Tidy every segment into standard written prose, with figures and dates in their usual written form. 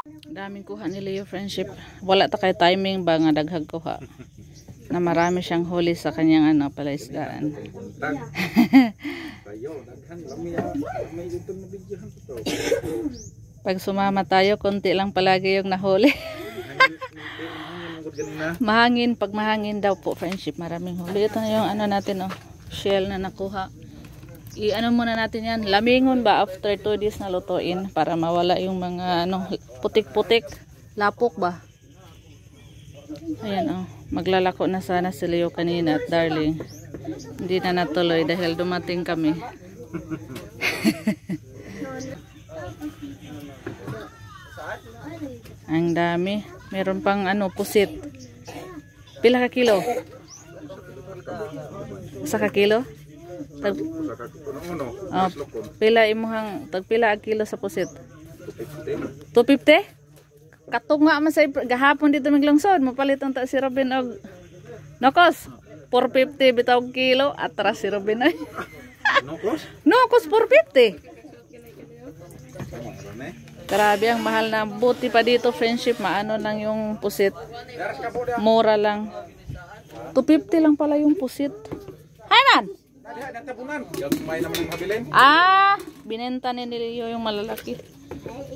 Daming kuha ni Leo, friendship. Wala ta kay timing ba nga daghag kuha. Na marami siyang huli sa kanyang ano, palaisdaan. Pag sumama tayo, konti lang palagi yung nahuli. Mahangin, pag mahangin daw po, friendship, maraming huli. Ito na yung ano natin, oh, shell na nakuha. I-ano muna natin yan, lamingon ba after 2 days na lutuin para mawala yung mga ano, putik-putik, lapok ba. Ayan, oh, maglalako na sana si Leo kanina at darling. Hindi na natuloy dahil dumating kami. Ang dami. Meron pang ano, pusit. Pila ka kilo? Sa ka kilo? Tag, oh, pila imuhang tag pila ang kilo sa pusit? 250? Katong nga man sa gahapon dito miglungsod, mapalit ang ta si Robin og nokos 450 bitaw kilo, atras si Robin ay. Nokos? Nokos 450. Grabe ang mahal na, buti pa dito friendship, maano lang yung pusit. Mura lang. 250 lang pala yung pusit. Hi man! Ah, binenta ni Leo yung malalaki.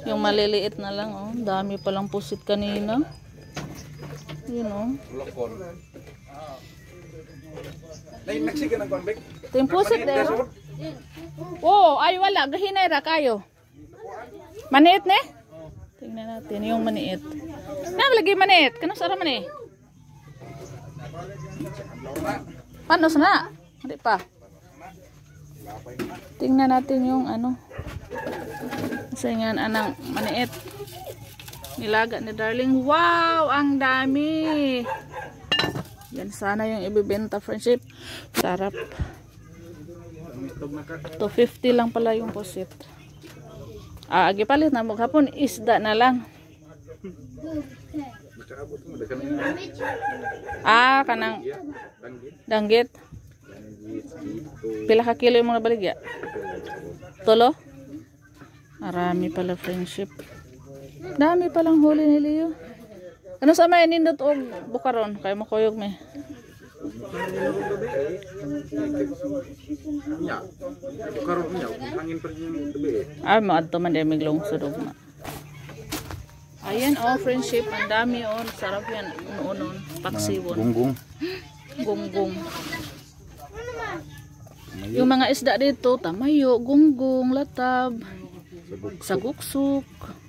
Yung maliliit na lang, oh. Dami palang pusit kanina. Yun, oh. Ito yung pusit, dero. Oh, ay wala, gahinay ra kayo. Maniit ne? Tingnan natin yung maniit. Lagi maniit. Kanang sara man eh? Paano sana? Hindi pa. Tingnan natin yung ano. Sayangan anang maniit. Nilaga ni darling. Wow! Ang dami! Yan sana yung ibibenta, friendship. Sarap. 250 lang pala yung pusit. Ah, agi palit na maghapon, isda na lang. Ah, kanang danggit. Pila ka kilo yung mga baligya? Tolo? Marami pala, friendship. Dami palang huli ni Leo. Ano sa may nindot o bukaron? Kaya makuyog may. Ay, maadto man din miglungsod ugma. Ayan, oh, friendship, ang dami, oh, sarap yan, unon, paksiwon. Gunggong. Gunggong. Yung mga isda dito, tamayo, gunggong, latab, saguksuk.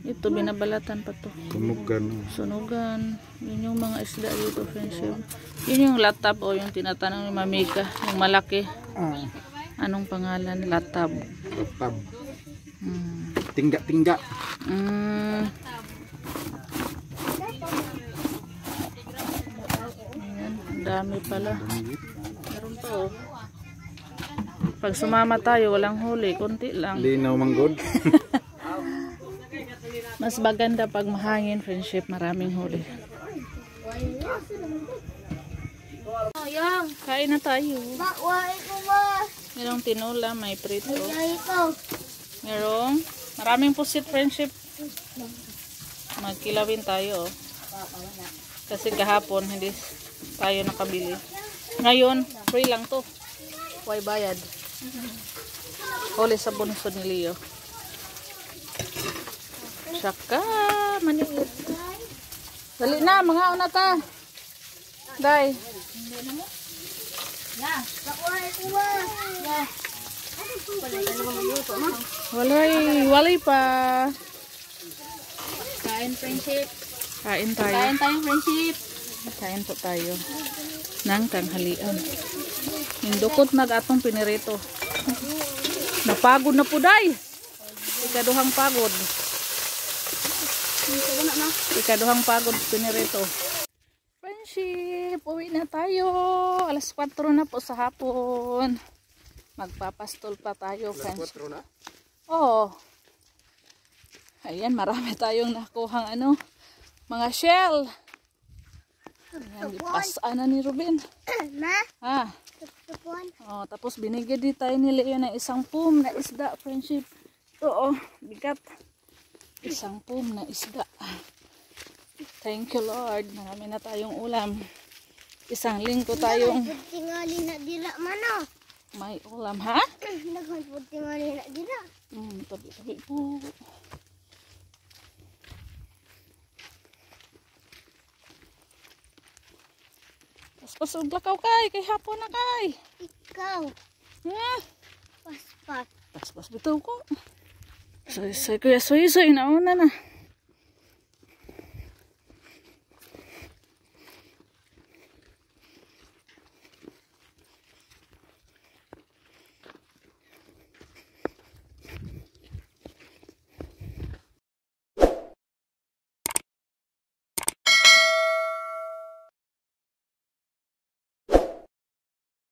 Ito, binabalatan pa to. Sunugan. Sunugan. Yun yung mga isda dito, friendship. Yun yung latab, o yung tinatanong ni Mamika, yung malaki. Anong pangalan? Latab. Latab. Tingga-tingga. Ayan, ang dami pala. Meron pa, oh. Pag sumama tayo, walang huli, konti lang. Linaw manggod. Mas maganda pag mahangin, friendship, maraming huli. Kain na tayo. Merong tinola, may prito. Merong maraming pusit, friendship. Magkilawin tayo, oh. Kasi kahapon hindi tayo nakabili. Ngayon, free lang to. Huwag bayad. Huli sa bunsod ni Leo. Saka maniit. Dali na, mga una ta. Day. Walay pa. Kain, friendship. Kain tayo. Kain tayo, friendship. Kain po tayo ng tanghalian. Hindukot mag-atong pinirito. Napagod na po, day. Ikaduhang pagod. Ikaduhang pagod pinirito. Friendship, uwi na tayo. Alas 4 na po sa hapon. Magpapastol pa tayo, friendship. 4 na? Oo. Ayan, marami tayong nakuhang ano, mga shell. Ayan, ipasaan na ni Ruben. Ha? Oh, tapos binigyan din tayo ni Leo ng isang pum na isda, friendship. Ito, oh, bigat. Isang pum na isda. Thank you Lord. Marami na tayong ulam. Isang linggo tayong Tingali na dila mano. may ulam, ha? Naghanpod tingali na dila. Tabi-tabi po. Paspas og lakaw kay hapon na kay. Ikaw. Hmm? Paspat. Paspas bitaw ko. Soy kuya soy nauna na.